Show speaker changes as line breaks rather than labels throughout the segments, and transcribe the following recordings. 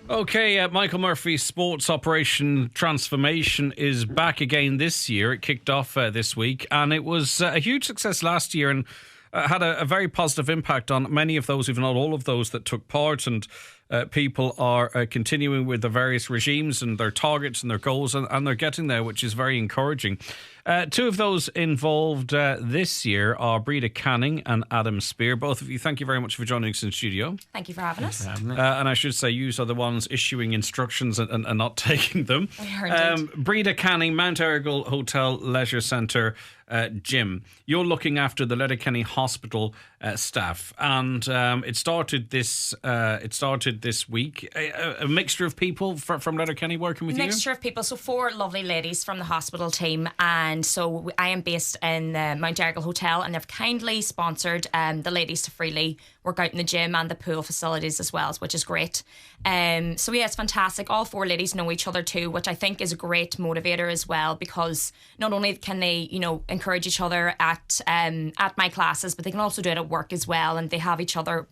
Okay, Michael Murphy's Sports Operation Transformation is back again this year. It kicked off this week, and it was a huge success last year and had a very positive impact on many of those, if not all of those, that took part. And people are continuing with the various regimes and their targets and their goals, and they're getting there, which is very encouraging. Two of those involved this year are Breda Canning and Adam Spear. Both of you, thank you very much for joining us in studio.
Thank you for having us.
And I should say, you are the ones issuing instructions and not taking them. Breda Canning, Mount Errigal Hotel Leisure Centre gym. You're looking after the Letterkenny Hospital staff, and it started this week. A mixture of people from Letterkenny working with you?
Mixture of people. So 4 lovely ladies from the hospital team, and so I am based in the Mount Errigal Hotel, and they've kindly sponsored the ladies to freely work out in the gym and the pool facilities as well, which is great. So yeah, it's fantastic. All 4 ladies know each other too, which I think is a great motivator as well, because not only can they, encourage each other at my classes, but they can also do it at work as well, and they have each other,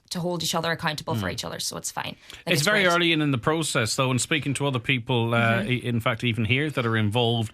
to hold each other accountable for each other, so it's fine.
It's very great. Early in the process, though, and speaking to other people, in fact, even here, that are involved,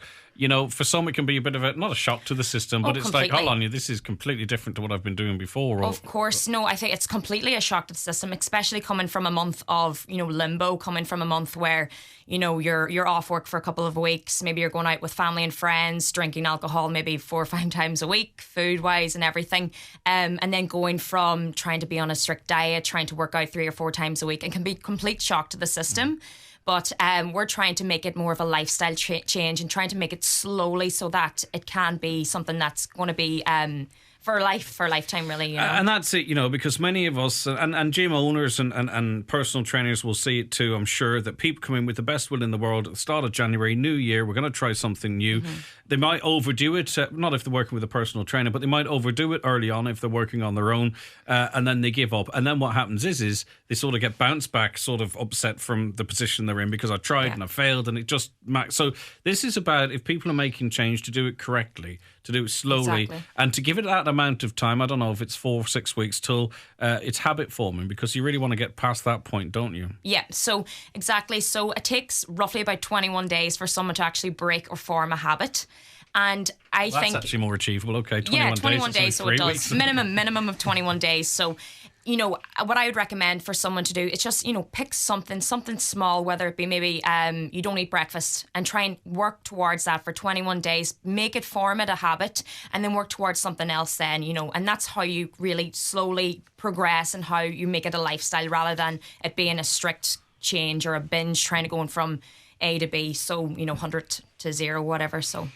for some it can be a bit of not a shock to the system, but it's completely. Like, hold on, this is completely different to what I've been doing before.
Of course, no, I think it's completely a shock to the system, especially coming from a month of, limbo, coming from a month where, you're off work for a couple of weeks, maybe you're going out with family and friends, drinking alcohol maybe 4 or 5 times a week, food-wise and everything, and then going from trying to be on a strict diet, trying to work out 3 or 4 times a week, and can be complete shock to the system. But we're trying to make it more of a lifestyle change and trying to make it slowly so that it can be something that's going to be for a lifetime, really.
And that's it, because many of us, and gym owners and personal trainers will see it too, I'm sure, that people come in with the best will in the world at the start of January, new year, we're going to try something new. They might overdo it, not if they're working with a personal trainer, but they might overdo it early on if they're working on their own, and then they give up. And then what happens is they sort of get bounced back, sort of upset from the position they're in, because I tried and I failed, and it just... So this is about, if people are making change, to do it correctly, to do it slowly, and to give it that amount of time. I don't know if it's 4 or 6 weeks till it's habit forming, because you really want to get past that point, don't you?
Yeah, so exactly. So it takes roughly about 21 days for someone to actually break or form a habit. And I think
that's actually more achievable. Okay, 21
days, so it does. Minimum of 21 days. So, what I would recommend for someone to do is just, pick something small, whether it be maybe you don't eat breakfast, and try and work towards that for 21 days. Form it a habit, and then work towards something else then, and that's how you really slowly progress and how you make it a lifestyle rather than it being a strict change or a binge trying to go from A to B. So, 100 to 0, whatever, so...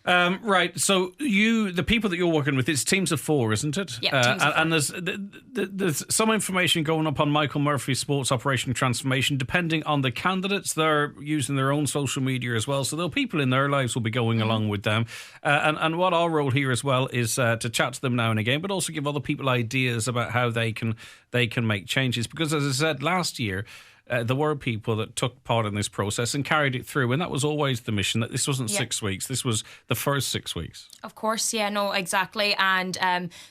Right, so the people that you're working with, it's teams of 4, isn't it?
Yeah, teams of 4.
And there's some information going up on Michael Murphy's Sports Operation Transformation. Depending on the candidates, they're using their own social media as well, so the people in their lives will be going along with them. And what our role here as well is to chat to them now and again, but also give other people ideas about how they can make changes. Because as I said, last year, there were people that took part in this process and carried it through, and that was always the mission, that this wasn't 6 weeks, this was the first 6 weeks.
Of course, yeah, no, exactly. And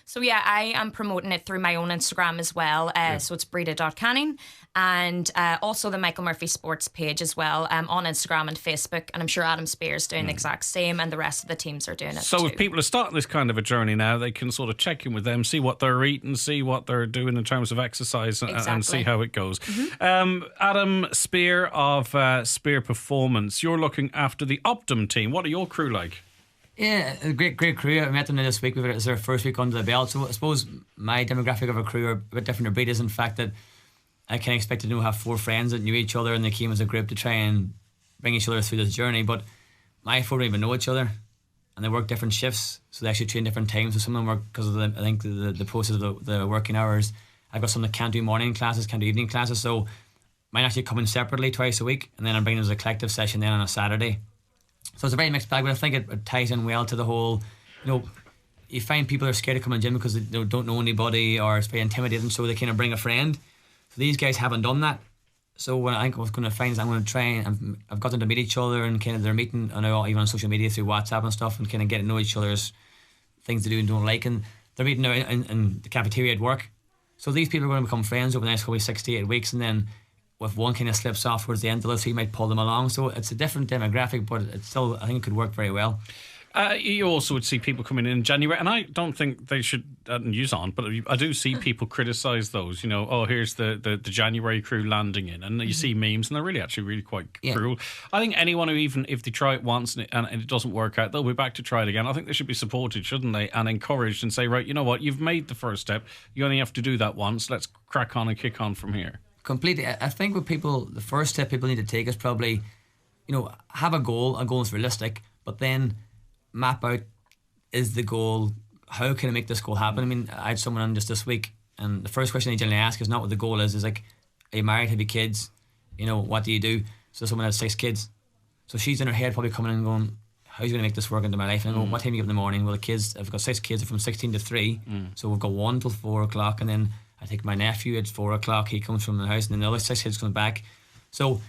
so yeah, I am promoting it through my own Instagram as well, so it's breda.canning, and also the Michael Murphy Sports page as well, on Instagram and Facebook, and I'm sure Adam Spear's doing the exact same, and the rest of the teams are doing it
so
too.
If people are starting this kind of a journey now, they can sort of check in with them, see what they're eating, see what they're doing in terms of exercise, and see how it goes. Adam Spear of Spear Performance, you're looking after the Optum team. What are your crew like?
Yeah, a great crew. I met them this week. It's their first week under the belt. So I suppose my demographic of a crew are a bit different to Breda's, in fact that I can expect to have 4 friends that knew each other, and they came as a group to try and bring each other through this journey. But my 4 don't even know each other, and they work different shifts, so they actually train different times. So some of them work because of the process of the working hours. I've got some that can't do morning classes, can't do evening classes, so mine actually come in separately twice a week, and then I'm bringing them as a collective session then on a Saturday. So it's a very mixed bag, but I think it ties in well to the whole, you find people are scared to come in the gym because they don't know anybody, or it's very intimidating, so they kind of bring a friend. So these guys haven't done that. So what I think I was going to find is I'm going to try and I've got them to meet each other, and kind of they're meeting, I know, even on social media through WhatsApp and stuff, and kind of getting to know each other's things to do and don't like, and they're meeting in the cafeteria at work. So these people are going to become friends over the next probably 6 to 8 weeks, and then if one kind of slips off towards the end of this, he might pull them along. So it's a different demographic, but it's still, I think it could work very well.
You also would see people coming in January, and I don't think they should use on, but I do see people criticise those. You know, oh, here's the January crew landing in, and you see memes, and they're really actually really quite cruel. I think anyone who, even if they try it once and it doesn't work out, they'll be back to try it again. I think they should be supported, shouldn't they, and encouraged and say, right, you know what, you've made the first step. You only have to do that once. Let's crack on and kick on from here.
Completely. I think with people, the first step people need to take is probably, have a goal. A goal is realistic, but then map out, is the goal, how can I make this goal happen? I mean, I had someone on just this week, and the first question they generally ask is not what the goal is like, are you married, have you kids, what do you do? So someone has 6 kids, so she's in her head probably coming in and going, how's going to make this work into my life? And I go, what time do you get up in the morning? Well, the kids, I've got 6 kids from 16 to 3, so we've got 1 till 4 o'clock, and then I think my nephew at 4 o'clock, he comes from the house, and then the other 6 kids come back. So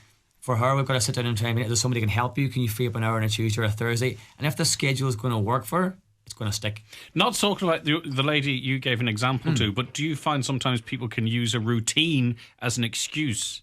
for her, we've got to sit down and try and find out, there's somebody who can help you. Can you free up an hour on a Tuesday or a Thursday? And if the schedule is going to work for her, it's going to stick. Not
talking about the lady you gave an example to, but do you find sometimes people can use a routine as an excuse?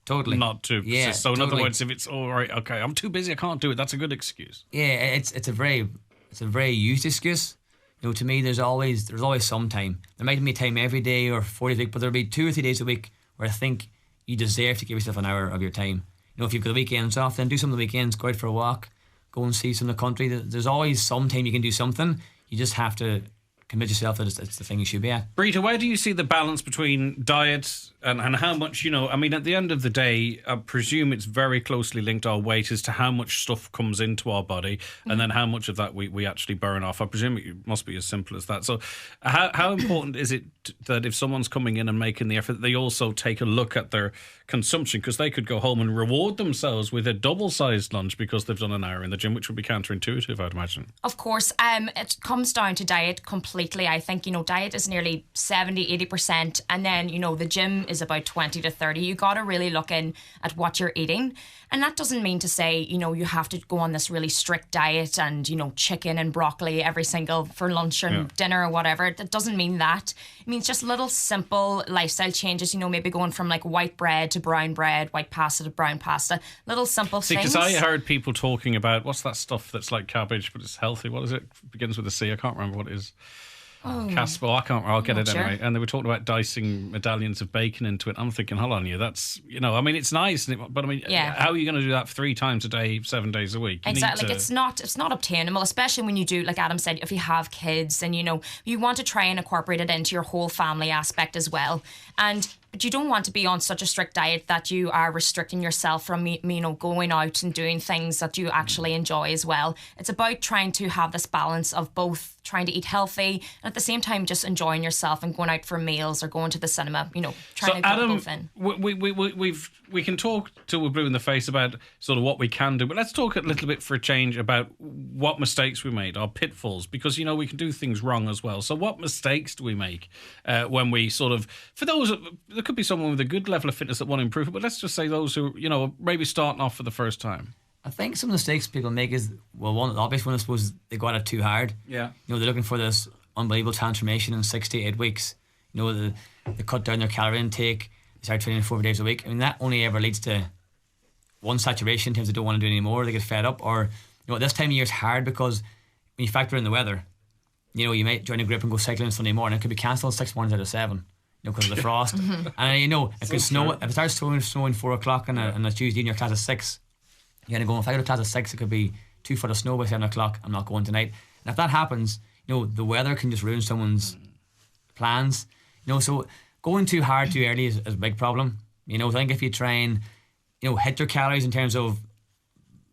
Totally.
Not to.
Yeah,
so in
totally.
other words, if it's all right, okay, I'm too busy, I can't do it, that's a good excuse.
Yeah, it's a very used excuse. To me, there's always some time. There might be time every day or 4 days a week, but there'll be 2 or 3 days a week where I think you deserve to give yourself an hour of your time. If you've got the weekends off, then do some of the weekends, go out for a walk, go and see some of the country. There's always some time you can do something. You just have to commit yourself that it's the thing you should be at.
Brita, where do you see the balance between diet and how much, I mean, at the end of the day, I presume it's very closely linked, our weight, as to how much stuff comes into our body and then how much of that we actually burn off. I presume it must be as simple as that. So how important is it that if someone's coming in and making the effort, they also take a look at their consumption, because they could go home and reward themselves with a double-sized lunch because they've done an hour in the gym, which would be counterintuitive, I'd imagine.
Of course. It comes down to diet completely. I think, diet is nearly 70-80%, and then, the gym is about 20 to 30. You got to really look in at what you're eating. And that doesn't mean to say, you have to go on this really strict diet and, chicken and broccoli every single for lunch and dinner or whatever. It doesn't mean that. It means just little simple lifestyle changes, maybe going from like white bread to brown bread, white pasta to brown pasta. Little simple things.
Because I heard people talking about, what's that stuff that's like cabbage but it's healthy? What is it? Begins with a C. I can't remember what it is. Casper, I'll get it anyway. And they were talking about dicing medallions of bacon into it. I'm thinking, hold on, that's, I mean, it's nice, but I mean, how are you going to do that 3 times a day, 7 days a week?
Exactly. Like it's not obtainable, especially when you do, like Adam said, if you have kids and, you want to try and incorporate it into your whole family aspect as well. But you don't want to be on such a strict diet that you are restricting yourself from, going out and doing things that you actually enjoy as well. It's about trying to have this balance of both trying to eat healthy and at the same time just enjoying yourself and going out for meals or going to the cinema, trying to put both in.
We can talk till we're blue in the face about sort of what we can do, but let's talk a little bit for a change about what mistakes we made, our pitfalls, because, we can do things wrong as well. So what mistakes do we make when we sort of, for those, there could be someone with a good level of fitness that want to improve it, but let's just say those who, maybe starting off for the first time.
I think some of the mistakes people make is, well, the obvious one, I suppose, they got it too hard.
Yeah.
They're looking for this unbelievable transformation in 6 to 8 weeks. They cut down their calorie intake, they start training 4 days a week. I mean, that only ever leads to one, saturation in terms they don't want to do it anymore, they get fed up, or, this time of year is hard because when you factor in the weather, you might join a group and go cycling on Sunday morning, it could be cancelled 6 mornings out of 7. Because of the frost. And it could snow. If it starts snowing 4 o'clock on a Tuesday in your class at 6, you're going to go, if I go to class at 6, it could be 2 foot of snow by 7 o'clock. I'm not going tonight. And if that happens, the weather can just ruin someone's plans. So going too hard too early is a big problem. I think if you try and, hit your calories in terms of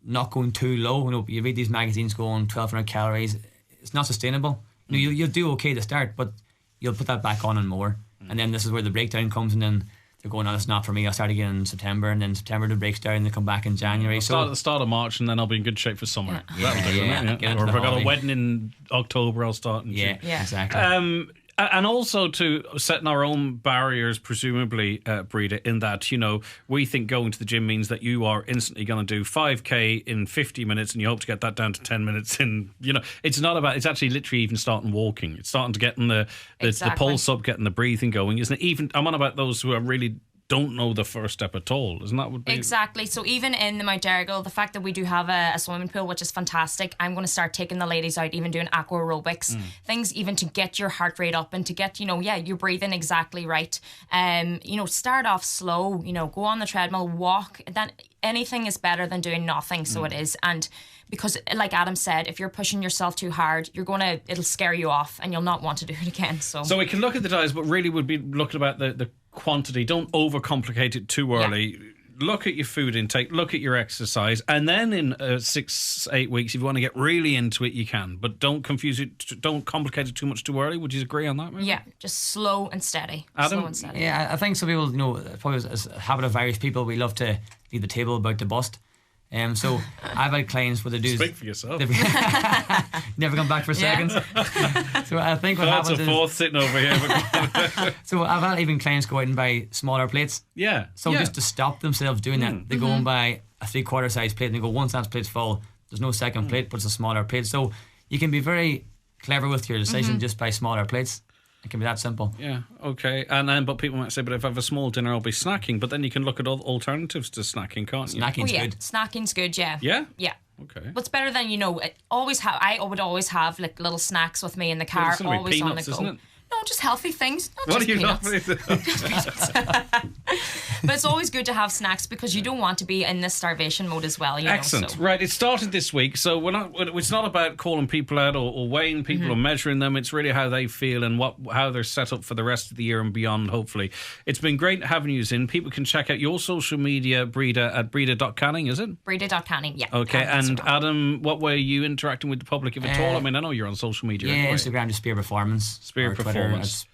not going too low, you read these magazines going 1,200 calories, it's not sustainable. You'll do okay to start, but you'll put that back on and more. And then this is where the breakdown comes, and then they're going, it's not for me, I'll start again in September, and then September the breaks down and they come back in January.
I'll start at the start of March, and then I'll be in good shape for summer.
Yeah.
Or if I got a wedding in October, I'll start in June.
Yeah, exactly.
And also to setting our own barriers, presumably, Brita, in that, we think going to the gym means that you are instantly going to do 5K in 50 minutes and you hope to get that down to 10 minutes in, it's not about, it's actually literally even starting walking. It's starting to getting the pulse up, getting the breathing going, isn't it? Even, I'm on about those who are really don't know the first step at all. Isn't that what be
Exactly. So even in the Mount Derrigal, the fact that we do have a swimming pool, which is fantastic, I'm going to start taking the ladies out, even doing aqua aerobics, things even to get your heart rate up and to get, you're breathing exactly right. Start off slow, go on the treadmill, walk. Then anything is better than doing nothing. So it is. And because like Adam said, if you're pushing yourself too hard, it'll scare you off and you'll not want to do it again. So
we can look at the diets, but really would be looking about the quantity. Don't overcomplicate it too early. Yeah. Look at your food intake, look at your exercise, and then in 6-8 weeks, if you want to get really into it, you can. But don't confuse it, don't complicate it too much too early. Would you agree on that, maybe?
Yeah, just slow and steady.
Adam?
Slow and steady.
Yeah, I think some people, probably as a habit of Irish people, we love to leave the table about to bust. So I've had clients where they do.
Speak for yourself.
Never come back for seconds. So I think what happens
is. That's a fourth sitting over here.
So I've had even clients go out and buy smaller plates.
Yeah.
So just to stop themselves doing that, they go and buy a 3/4 size plate and they go, once that plate's full, there's no second plate, but it's a smaller plate. So you can be very clever with your decision, just buy smaller plates. It can be that simple.
Yeah, okay. But people might say, but if I have a small dinner, I'll be snacking. But then you can look at alternatives to snacking, can't you?
Snacking's good.
Snacking's good, yeah.
Yeah?
Yeah.
Okay.
What's better than, I would always have like little snacks with me in the car, always
peanuts,
on the go.
Isn't it?
No, just healthy things. Not
What
just
are you
peanuts.
not?
But it's always good to have snacks because you don't want to be in this starvation mode as well.
Excellent. Right, it started this week, so it's not about calling people out or weighing people or measuring them. It's really how they feel and how they're set up for the rest of the year and beyond, hopefully. It's been great having you in. People can check out your social media, Breda, at breda.canning, is it?
Breda.canning, yeah.
Okay, and Adam, what way are you interacting with the public, if at all? I mean, I know you're on social media.
Yeah,
anyway.
Instagram, just Spear Performance.
Spear Performance.